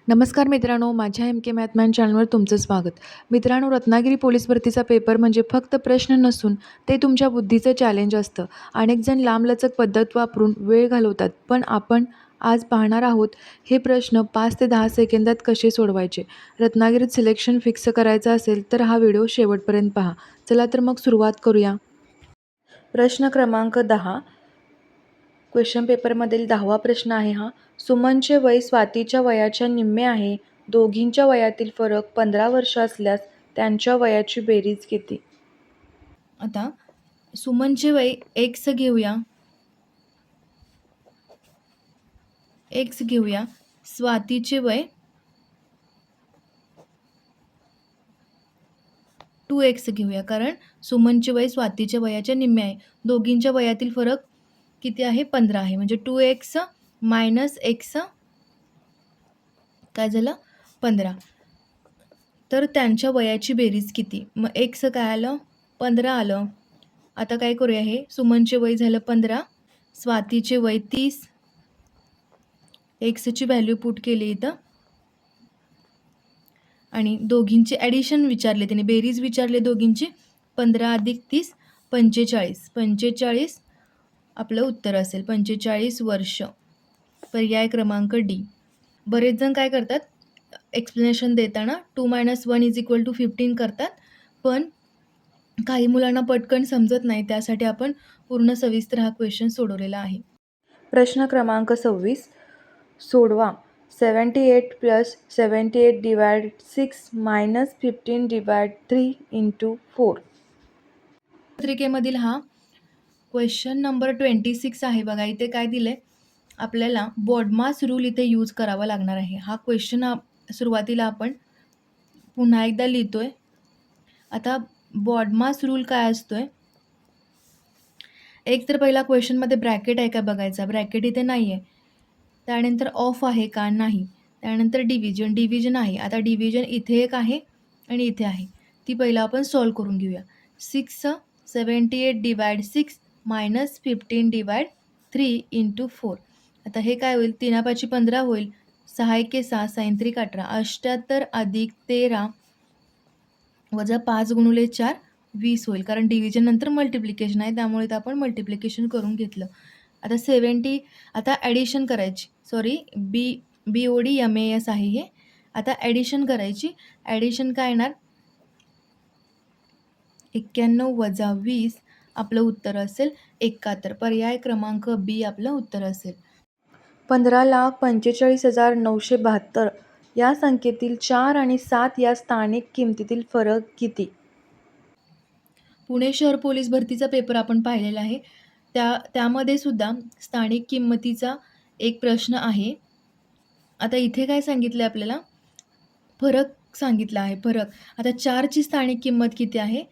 नमस्कार मित्रांनो, माझ्या एम के मॅथमॅन चॅनलवर तुमचं स्वागत. मित्रांनो, रत्नागिरी पोलीस भरतीचा पेपर म्हणजे फक्त प्रश्न नसून ते तुमच्या बुद्धीचं चॅलेंज असतं. अनेक जण लांबलचक पद्धत वापरून वेळ घालवतात, पण आपण आज पाहणार आहोत हे प्रश्न 5 ते 10 सेकंदात कसे सोडवायचे. रत्नागिरीत सिलेक्शन फिक्स करायचं असेल तर हा व्हिडिओ शेवटपर्यंत पहा. चला तर मग सुरुवात करूया. प्रश्न क्रमांक 10. क्वेश्चन पेपरमधील 10वा प्रश्न आहे हा. सुमनचे वय स्वातीच्या वयाच्या निम्मे आहे. दोघींच्या वयातील फरक 15 वर्ष असल्यास त्यांच्या वयाची बेरीज किती? आता सुमनचे वय एक्स घेऊया. स्वातीचे वय 2x घेऊया, कारण सुमनचे वय स्वातीच्या वयाच्या निम्मे आहे. दोघींच्या वयातील फरक किती आहे? 15 आहे. म्हणजे 2x मायनस एक्स काय झालं? 15. तर त्यांच्या वयाची बेरीज किती? मग एक्स काय आलं? 15 आलं. आता काय करूया, हे सुमनचे वय झालं 15, स्वातीचे वय 30, एक्सची व्हॅल्यू पुट केली इथं आणि दोघींचे ॲडिशन विचारले, त्याने बेरीज विचारले दोघींची. 15 अधिक 30 45. 45 आपलं उत्तर असेल. 45 वर्ष. पर्याय क्रमांक डी. बरेच जण काय करतात, एक्सप्लेनेशन देताना 2 - 1 = 15 करतात, पण काही मुलांना पटकन समजत नाही, त्यासाठी आपण पूर्ण सविस्तर हा क्वेश्चन सोडवलेला आहे. प्रश्न क्रमांक 26. सोडवा. 78 + 78 / 6 - 15 / 3 × 4. पत्रिकेमधील हा क्वेश्चन नंबर 26 आहे. बघा इथे काय दिलंय, आपल्याला बॉडमास रूल इथे यूज करावा लागणार आहे. हा क्वेश्चन सुरुवातीला आपण पुन्हा एकदा लिहितोय. आता बॉडमास रूल काय असतोय, एक तर पहिला क्वेश्चनमध्ये ब्रॅकेट आहे का बघायचा. ब्रॅकेट इथे नाही आहे. त्यानंतर ऑफ आहे का? नाही. त्यानंतर डिव्हिजन आहे. आता डिव्हिजन इथे एक आहे आणि इथे आहे. ती पहिला आपण सॉल्व करून घेऊया. 78 / 6 - 15 / 3 × 4. आता हे काय होईल? 3 × 5 = 15 होईल. 6 × 1 = 6, 6 × 3 = 18. 78 अधिक 13 वजा 5 × 4 20 होईल, कारण डिव्हिजन नंतर मल्टिप्लिकेशन आहे, त्यामुळे इथं आपण मल्टिप्लिकेशन करून घेतलं. आता 70, आता ॲडिशन करायची. BODMAS आहे हे. आता ॲडिशन करायची. ॲडिशन काय येणार? 91 वजा 20 आपलं उत्तर असेल 71. पर्याय क्रमांक बी आपलं उत्तर असेल. 15,45,972 या संख्येतील 4 आणि 7 या स्थानिक किमतीतील फरक किती? पुणे शहर पोलीस भरतीचा पेपर आपण पाहिलेला आहे. त्यामध्ये सुद्धा स्थानिक किंमतीचा एक प्रश्न आहे. आता इथे काय सांगितलं आपल्याला? फरक सांगितला आहे. फरक. आता 4ची स्थानिक किंमत किती आहे?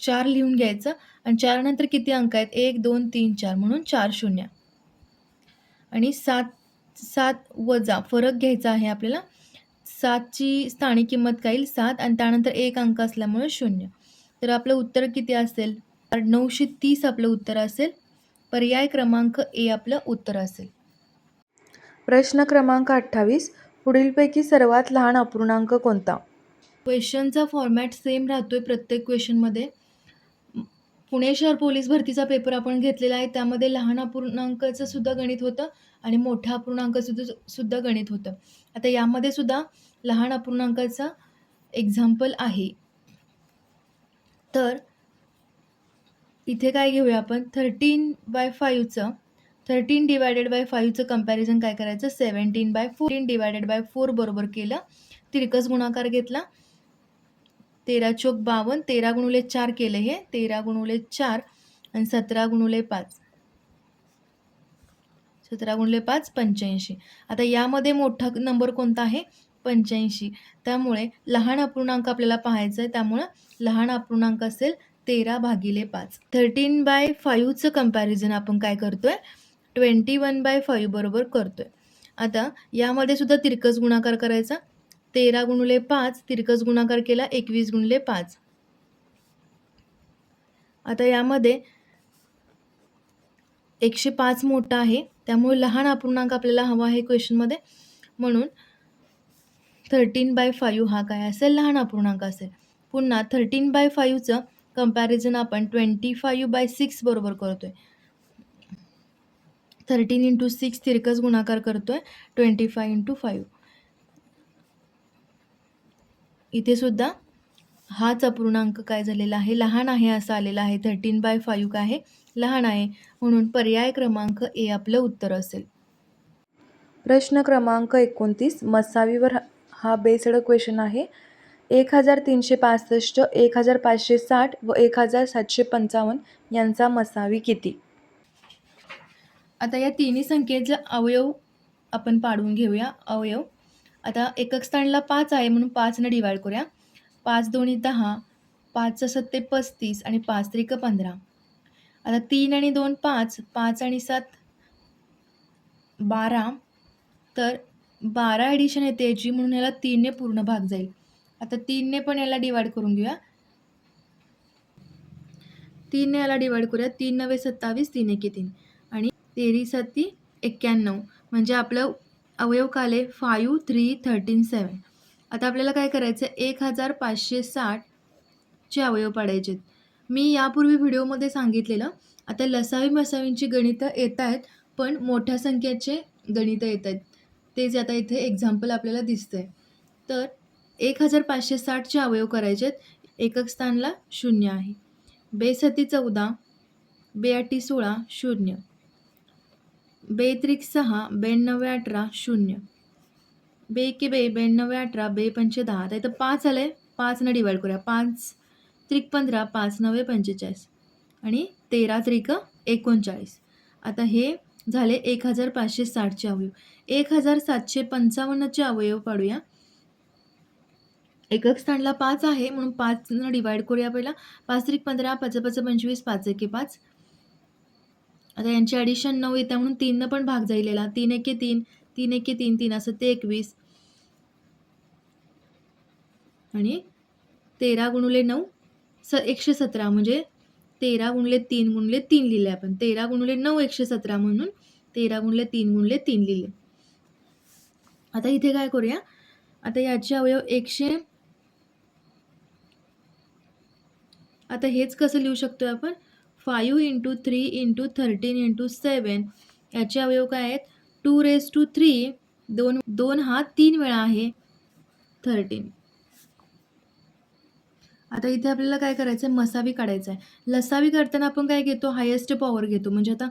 4 लिहून घ्यायचं आणि 4 नंतर किती अंक आहेत? 1 2 3 4, म्हणून 4 शून्य. आणि 7 वजा फरक घ्यायचा आहे आपल्याला. 7ची स्थानिक किंमत काय येईल? 7 आणि त्यानंतर 1 अंक असल्यामुळे 0. तर आपलं उत्तर किती असेल? 930 आपलं उत्तर असेल. पर्याय क्रमांक ए आपलं उत्तर असेल. प्रश्न क्रमांक 28. पुढीलपैकी सर्वात लहान अपूर्णांक कोणता? क्वेश्चनचा फॉर्मॅट सेम राहतोय प्रत्येक क्वेश्चनमध्ये. पुणे शहर पोलीस भरतीचा पेपर आपण घेतलेला आहे, त्यामध्ये लहान अपूर्णांकाचं सुद्धा गणित होतं आणि मोठ्या अपूर्णांकाचं सुद्धा गणित होतं. आता यामध्ये सुद्धा लहान अपूर्णांकाचा एक्झाम्पल आहे. तर इथे काय घेऊया आपण? 13 / 5चं 13 / 5चं कंपॅरिझन काय करायचं? 17/4 बरोबर केलं. तिरकस गुणाकार घेतला. 13 × 4 = 52. 13 × 4 केलं हे. 13 × 4 आणि 17 × 5. 17 × 5 85. आता यामध्ये मोठा नंबर कोणता आहे? 85. त्यामुळे लहान अपूर्णांक आपल्याला पाहायचं आहे, त्यामुळं लहान अपूर्णांक असेल 13/5. 13/5चं कंपॅरिझन आपण काय करतोय? 21/5 बरोबर करतोय. आता यामध्ये सुद्धा तिरकस गुणाकार करायचा. 13 × 5 तिरकस गुणाकार केला 21 × 5. आता यामध्ये 105 मोठा आहे, त्यामुळे लहान अपूर्णांक आपल्याला हवा आहे क्वेश्चनमध्ये, म्हणून 13/5 हा काय असेल, लहान अपूर्णांक असेल. पुन्हा 13/5चं कंपॅरिझन आपण 25/6 बरोबर करतोय. 13 × 6 तिरकस गुणाकार करतोय 25 × 5. इथे सुद्धा हाच अपूर्णांक काय झालेला आहे, लहान आहे असा आलेला आहे. 13/5 काय आहे, लहान आहे. म्हणून पर्याय क्रमांक ए आपलं उत्तर असेल. प्रश्न क्रमांक 29 मसावीवर हा बेस्ड क्वेश्चन आहे. 1365, 1560 व 1755 यांचा मसावी किती? आता या तिन्ही संख्येचे अवयव आपण पाडून घेऊया. अवयव आता एकक स्थानला 5 आहे म्हणून 5ने डिवाइड करूया. 5 दोन्ही 10, 5 सत्ते 35 आणि 5 त्रिक 15. आता 3 आणि 2 5, 5 आणि 7 12. तर 12 ॲडिशन येते याची, म्हणून याला 3ने पूर्ण भाग जाईल. आता 3ने पण याला डिवाइड करून घेऊया. 3ने याला डिवाइड करूया. 3 9 27, 3 1 3 आणि 13 7 91. म्हणजे आपलं अवयव काय आले 5 3 13 7. आता आपल्याला काय करायचं आहे, 1560 चे अवयव पाडायचे आहेत. मी यापूर्वी व्हिडिओमध्ये सांगितलेलं. आता लसावी मसावींची गणितं येत आहेत, पण मोठ्या संख्येचे गणितं येत आहेत. तेच आता इथे एक्झाम्पल आपल्याला दिसतंय. तर 1560 चे अवयव करायचे आहेत. एकक स्थानला 0 आहे. 2 सती 14, 2 आठी 16, 0. 2 त्रिक 6, 2 9 18, 0. 2 एके 2, 2 9 18, 2 पंचे 10. आता इथं 5 आलंय, 5ने डिवाइड करूया. 5 त्रिक 15, 5 9 45 आणि 13 त्रिक 39. आता हे झाले 1560 चे अवयव. 1755 चे अवयव पाडूया. एकक स्थानला 5 आहे म्हणून 5 डिवाइड करूया पहिला. 5 त्रिक 15, 5 5 25, 5 एके 5. आता यांची ॲडिशन 9 येते म्हणून 3 पण भाग जाईल याला. 3 एके 3, 3 एके 3, 3 असं ते 21 आणि 13 गुणुले 9 117. म्हणजे 13 गुणिले 3 गुणिले 3 लिहिले आपण. 13 गुणिले 9 117 म्हणून 13 गुणिले 3 गुणिले 3 लिहिले. आता इथे काय करूया, आता याचे अवयव 100. आता हेच कसं लिहू शकतोय आपण, 5 × 3 × 13 × 7 याचे अवयव काय आहेत, 2⁻3. 2 हा 3 वेळा आहे 13. आता इथे आपल्याला काय करायचं आहे, मसावी काढायचा आहे. लसावी काढताना आपण काय घेतो, हायेस्ट पॉवर घेतो. म्हणजे आता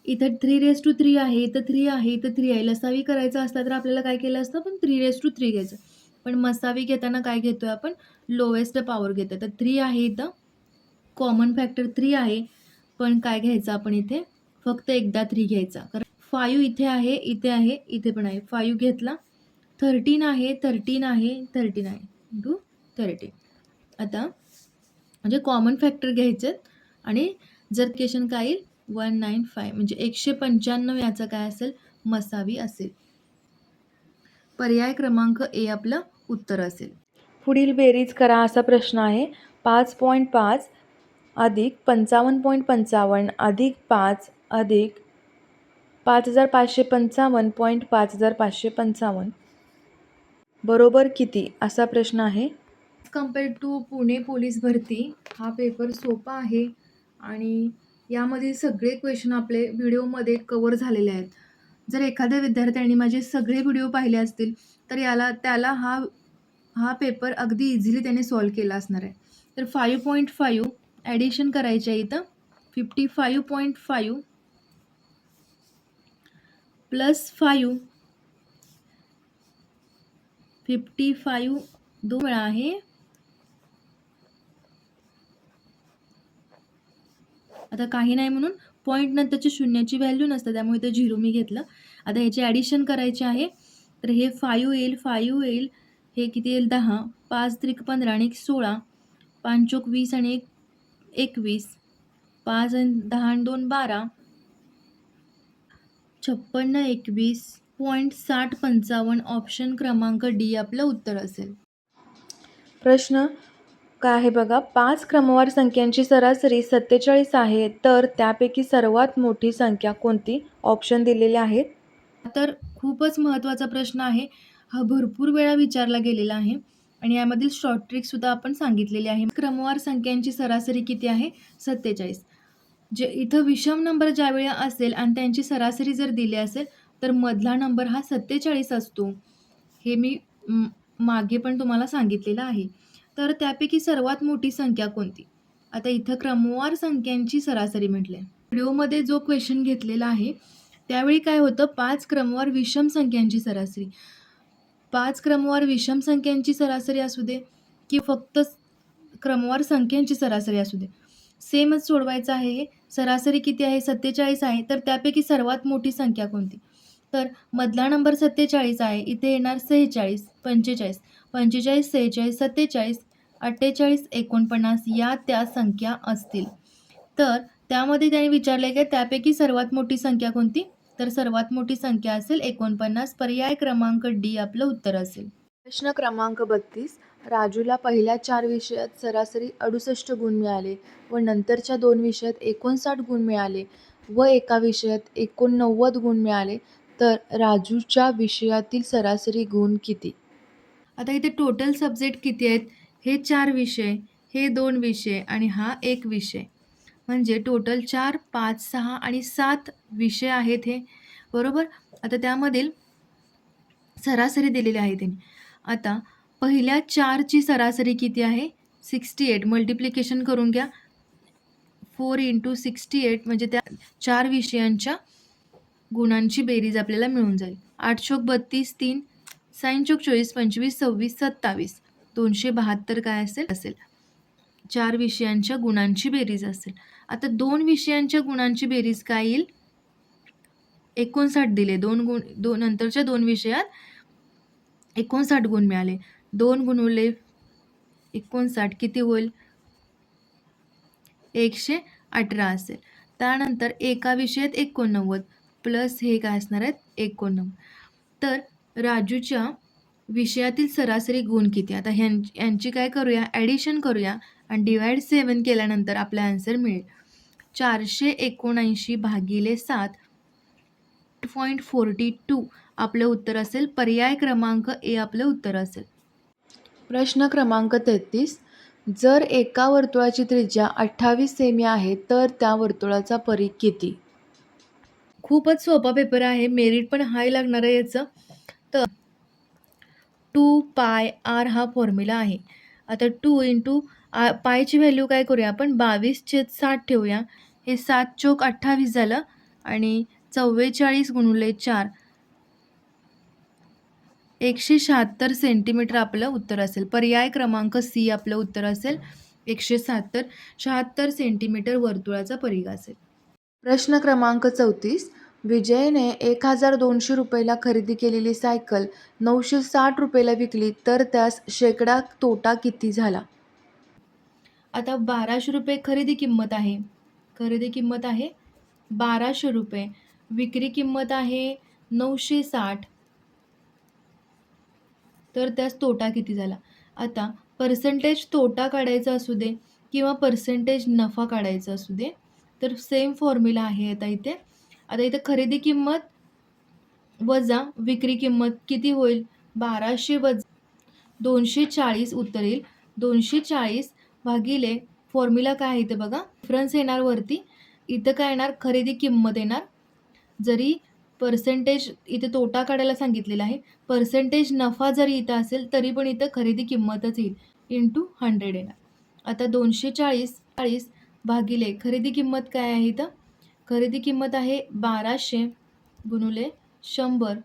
इथं 3⁻3 आहे, इथं 3 आहे, इथं 3 आहे. लसावी करायचा असला तर आपल्याला काय केलं असतं, पण 3⁻3 घ्यायचं. पण मसावी घेताना काय घेतोय आपण, लोएस्ट पॉवर घेतोय. तर 3 आहे, इथं कॉमन फॅक्टर 3 आहे, पण काय घ्यायचं आपण इथे फक्त एकदा 3 घ्यायचा. कारण 5 इथे आहे, इथे आहे, इथे पण आहे. 5 घेतला. 13 आहे, 13 आहे, 13 आहे × 13. आता म्हणजे कॉमन फॅक्टर घ्यायचे आणि जर क्वेश्चन काय येईल 195 म्हणजे 195 याचा काय असेल, मसावी असेल. पर्याय क्रमांक ए आपलं उत्तर असेल. पुढील बेरीज करा असा प्रश्न आहे. 5.5 अधिक 55.55 अधिक 5 अधिक 5555.5555 बरोबर किती असा प्रश्न आहे. कम्पेअर्ड टू पुणे पोलीस भरती हा पेपर सोपा आहे आणि यामध्ये सगळे क्वेश्चन आपले व्हिडिओमध्ये कवर झालेले आहेत. जर एखाद्या विद्यार्थ्यांनी माझे सगळे व्हिडिओ पाहिले असतील तर त्याला हा पेपर अगदी इझिली त्याने सॉल्व केला असणार आहे. तर 5.5 ॲडिशन करायचे आहे इथं. 55.5 प्लस 5 55 2 वेळा आहे. आता काही नाही म्हणून पॉईंट नंतरची शून्याची व्हॅल्यू नसते, त्यामुळे इथं 0 मी घेतलं. आता ह्याची ॲडिशन करायची आहे. तर हे 5 येईल, 5 येईल, हे किती येईल 10, 5 त्रिक 15 आणि 1 16, 5 चोक 20 आणि 1 21, 5 आणि 10 आणि 2 12, 56 21.6055 ऑप्शन क्रमांक डी आपलं उत्तर असेल. प्रश्न काय आहे बघा, 5 क्रमवार संख्यांची सरासरी 47 आहे, तर त्यापैकी सर्वात मोठी संख्या कोणती? ऑप्शन दिलेले आहेत. तर खूपच महत्त्वाचा प्रश्न आहे हा भरपूर वेळा विचारला गेलेला आहे आणि यामधील शॉर्ट ट्रिकसुद्धा आपण सांगितलेली आहे. क्रमवार संख्यांची सरासरी किती आहे? 47. जे इथं विषम नंबर ज्यावेळी असेल आणि त्यांची सरासरी जर दिली असेल, तर मधला नंबर हा 47 असतो. हे मी मागे पण तुम्हाला सांगितलेलं आहे. तर त्यापैकी सर्वात मोठी संख्या कोणती? आता इथं क्रमवार संख्यांची सरासरी म्हटले. व्हिडिओमध्ये जो क्वेश्चन घेतलेला आहे, त्यावेळी काय होतं 5 क्रमवार विषम संख्यांची सरासरी. 5 क्रमवार विषम संख्यांची सरासरी असू दे की फक्त क्रमवार संख्यांची सरासरी असू दे. सेमच सोडवायचं आहे हे. सरासरी किती आहे? 47 आहे. तर त्यापैकी सर्वात मोठी संख्या कोणती? तर मधला नंबर 47 आहे. इथे येणार 46, 45, 45, 46, 47, 48, 49 या त्या संख्या असतील. तर त्यामध्ये त्याने विचारले की त्यापैकी सर्वात मोठी संख्या कोणती? तर सर्वात मोठी संख्या असेल 49. पर्याय क्रमांक डी आपलं उत्तर असेल. प्रश्न क्रमांक 32. राजूला पहिल्या 4 विषयात सरासरी 68 गुण मिळाले व नंतरच्या 2 विषयात 59 गुण मिळाले व एका विषयात 89 गुण मिळाले, तर राजूच्या विषयातील सरासरी गुण किती? आता इथे टोटल सब्जेक्ट किती आहेत? हे 4 विषय, हे 2 विषय आणि हा 1 विषय. म्हणजे टोटल 4, 5, 6 आणि 7 विषय आहेत हे, बरोबर? आता त्यामधील सरासरी दिलेली आहे त्यांनी. आता पहिल्या 4ची सरासरी किती आहे? 68. मल्टिप्लिकेशन करून घ्या. 4 × 68 म्हणजे त्या 4 विषयांच्या गुणांची बेरीज आपल्याला मिळून जाईल. 8 चोक 32, 3 साइन चोक 24, 25, 26, 27, 272 काय असेल? 4 विषयांच्या गुणांची बेरीज असेल. आता 2 विषयांच्या गुणांची बेरीज काय येईल? 59 दिले. 2 नंतरच्या 2 विषयात 59 गुण मिळाले. 2 गुणिले 59 किती होईल? 118 असेल. त्यानंतर एका विषयात 89 प्लस हे काय असणार आहेत? 89. तर राजूच्या विषयातील सरासरी गुण किती? आता यांची काय करूया? ॲडिशन करूया आणि डिवाइड 7 केल्यानंतर आपला आन्सर मिळेल. 479 भागिले 7 .42 आपलं उत्तर असेल. पर्याय क्रमांक ए आपलं उत्तर असेल. प्रश्न क्रमांक 33. जर एका वर्तुळाची त्रिज्या 28 सेमी आहे, तर त्या वर्तुळाचा परिघ किती? खूपच सोपा पेपर आहे. मेरिट पण हाय लागणार आहे याचं. तर 2πr हा फॉर्म्युला आहे. आता 2 × पायची व्हॅल्यू काय करूया आपण? 22/60 ठेवूया. हे 7 चोक 28 झालं आणि 44 गुणिले 4 176 सेंटीमीटर आपलं उत्तर असेल. पर्याय क्रमांक सी आपलं उत्तर असेल. 176 सेंटीमीटर वर्तुळाचा परिघ असेल. प्रश्न क्रमांक 34. विजयने 1200 रुपयाला खरेदी केलेली सायकल 960 रुपयाला विकली, तर त्यास शेकडा तोटा किती झाला? आता 1200 रुपये खरेदी किंमत आहे. खरेदी किंमत आहे 1200 रुपये. विक्री किंमत आहे 960. तर त्यास तोटा किती झाला? आता पर्सेंटेज तोटा काढायचा असू दे किंवा पर्सेंटेज नफा काढायचा असू दे, तर सेम फॉर्म्युला आहे आता इथे. आता इथे खरेदी किंमत वजा विक्री किंमत किती होईल? 1200 वजा 240 उत्तर येईल. 240 भागिले फॉर्म्युला काय आहे इथे बघा, डिफरन्स येणार वरती. इथं काय येणार? खरेदी किंमत येणार. जरी पर्सेंटेज इथे तोटा काढायला सांगितलेला आहे, पर्सेंटेज नफा जरी इथं असेल तरी पण इथं खरेदी किंमतच येईल. × 100 येणार. आता 240 भागिले खरेदी किंमत काय आहे इथं? खरेदी किंमत आहे 1200 गुणिले 100.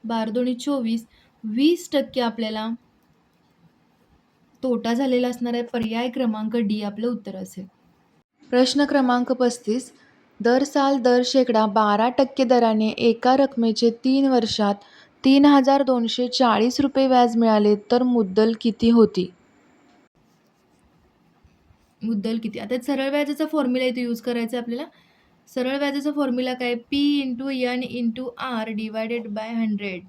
12 दोन्ही 24. 20% आपल्याला तोटा झालेला असणार आहे. पर्याय क्रमांक डी आपलं उत्तर असेल. प्रश्न क्रमांक 35. दर साल दर शेकडा 12% दराने एका रकमेचे 3 वर्षात 3240 रुपये व्याज मिळाले, तर मुद्दल किती होती? मुद्दल किती? आता सरळ व्याजाचा फॉर्म्युला इथे यूज करायचा आहे आपल्याला. सरळ व्याजाचा फॉर्म्युला काय? P × N × R divided by 100.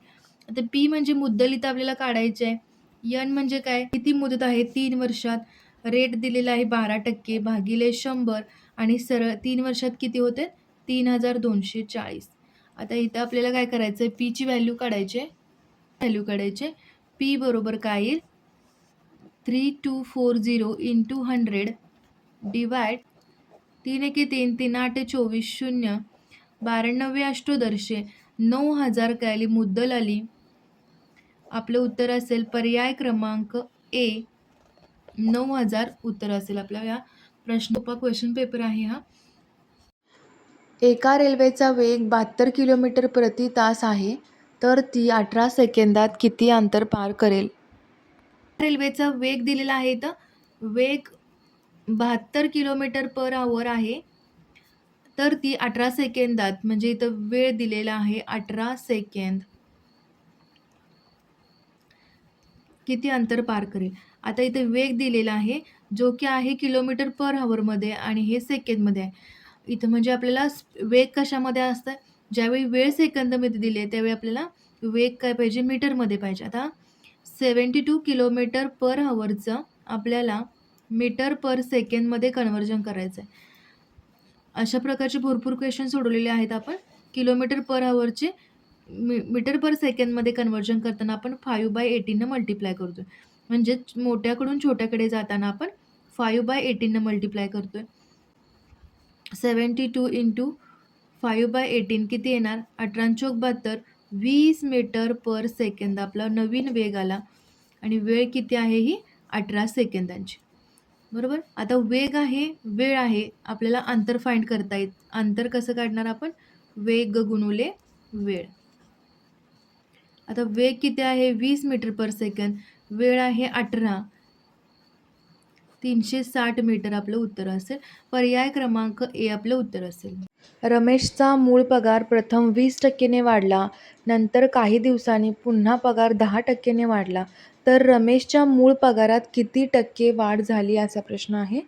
आता P म्हणजे मुद्दल इथं आपल्याला काढायची आहे. N म्हणजे काय? किती मुदत आहे? 3 वर्षात. रेट दिलेला आहे 12% भागिले 100 आणि सरळ 3 वर्षात किती होते? 3240. आता इथं आपल्याला काय करायचं आहे? P ची व्हॅल्यू काढायची आहे. व्हॅल्यू काढायचे. पी बरोबर काय येईल 3240 इंटू 100 डिवाइड 3 एके 3 3 8 24 0 92 अष्टोदर्शे 9000 काय आली मुद्दल आली. आपलं उत्तर असेल पर्याय क्रमांक ए 9000 उत्तर असेल आपल्या या सोपा क्वेश्चन पेपर आहे हा. एका रेल्वेचा वेग 72 किलोमीटर प्रति तास आहे, तर ती 18 सेकंदात किती अंतर पार करेल? रेल्वेचा वेग दिलेला आहे, तर वेग 72 किलोमीटर पर आवर आहे, तर ती 18 सेकंदात म्हणजे इथं वेळ दिलेला आहे 18 सेकंद किती अंतर पार करेल. आता इथे वेग दिलेला आहे जो की आहे किलोमीटर पर आवरमध्ये आणि हे सेकंदमध्ये आहे. इथं म्हणजे आपल्याला वेग कशामध्ये असतं, ज्यावेळी वेळ सेकंदमध्ये दिली आहे त्यावेळी आपल्याला वेग काय पाहिजे मीटरमध्ये पाहिजे. आता 72 किलोमीटर पर आवरचं आपल्याला मीटर पर सेकंदमध्ये कन्व्हर्जन करायचं आहे. अशा प्रकारचे भरपूर क्वेश्चन सोडवलेले आहेत आपण. किलोमीटर पर आवरचे मीटर पर सेकंदमध्ये कन्व्हर्जन करताना आपण 5/18 मल्टिप्लाय करतोय. म्हणजे मोठ्याकडून छोट्याकडे जाताना आपण 5/18 मल्टिप्लाय करतोय. 72 इंटू 5/18 किती येणार 18 चौक 72 20 मीटर पर सेकंद आपला नवीन वेग आला आणि वेळ किती आहे ही 18 सेकंदांची. बरोबर. आता वेग आहे वेळ आहे आपल्याला अंतर फाइंड करता येत. अंतर कसं काढणार आपण वेग गुणुले वेळ. आता वेग किती आहे 20 मीटर पर सेकंद, वेळ आहे 18 360 मीटर आपलं उत्तर असेल. पर्याय क्रमांक ए आपलं उत्तर असेल. रमेशचा मूळ पगार प्रथम 20% वाढला, नंतर काही दिवसांनी पुन्हा पगार 10% वाढला, तर रमेशच्या मूळ पगारात किती टक्के वाढ झाली असा प्रश्न आहे.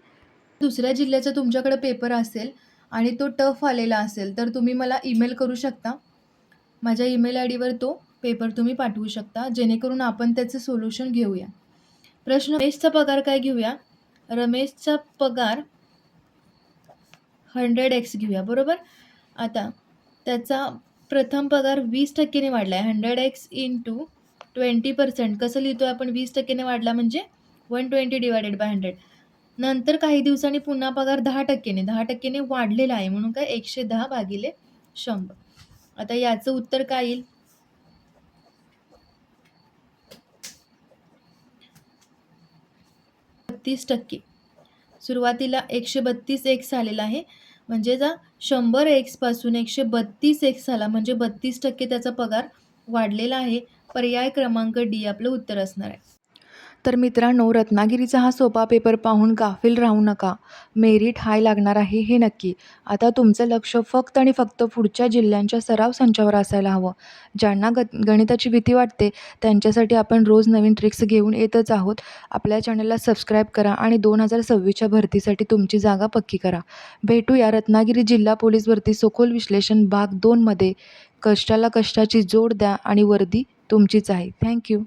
दुसऱ्या जिल्ह्याचा तुमच्याकडे पेपर असेल आणि तो टफ आलेला असेल तर तुम्ही मला ईमेल करू शकता. माझ्या ईमेल आय डीवर तो पेपर तुम्ही पाठवू शकता, जेणेकरून आपण त्याचं सोल्युशन घेऊया. प्रश्न रमेशचा पगार काय घेऊया. रमेशचा पगार 100x घेऊया. बरोबर. आता त्याचा प्रथम पगार 20% वाढला आहे. 100x इंटू 20% कसं लिहितोय आपण 20% वाढला म्हणजे 120 डिवायडेड बाय 100. नंतर काही दिवसांनी पुन्हा पगार 10% वाढलेला आहे म्हणून काय 110 भागिले 100. आता याचं उत्तर काय येईल 32%. सुरुवातीला 132x आलेला आहे म्हणजे जा 100x पासून 132x आला म्हणजे 32% त्याचा पगार वाढलेला आहे. पर्याय क्रमांक डी आपलं उत्तर असणार आहे. तर मित्रांनो, रत्नागिरीचा हा सोपा पेपर पाहून गाफील राहू नका. मेरिट हाय लागणार आहे हे नक्की. आता तुमचं लक्ष फक्त आणि फक्त पुढच्या जिल्ह्यांच्या सराव संचावर असायला हवं. ज्यांना गणिताची भीती वाटते त्यांच्यासाठी आपण रोज नवीन ट्रिक्स घेऊन येतच आहोत. आपल्या चॅनलला सबस्क्राईब करा आणि 2026च्या भरतीसाठी तुमची जागा पक्की करा. भेटूया रत्नागिरी जिल्हा पोलीस भरती सखोल विश्लेषण भाग 2 मध्ये. कष्टाला कष्टाची जोड द्या आणि वर्दी तुमचीच आहे. थँक्यू.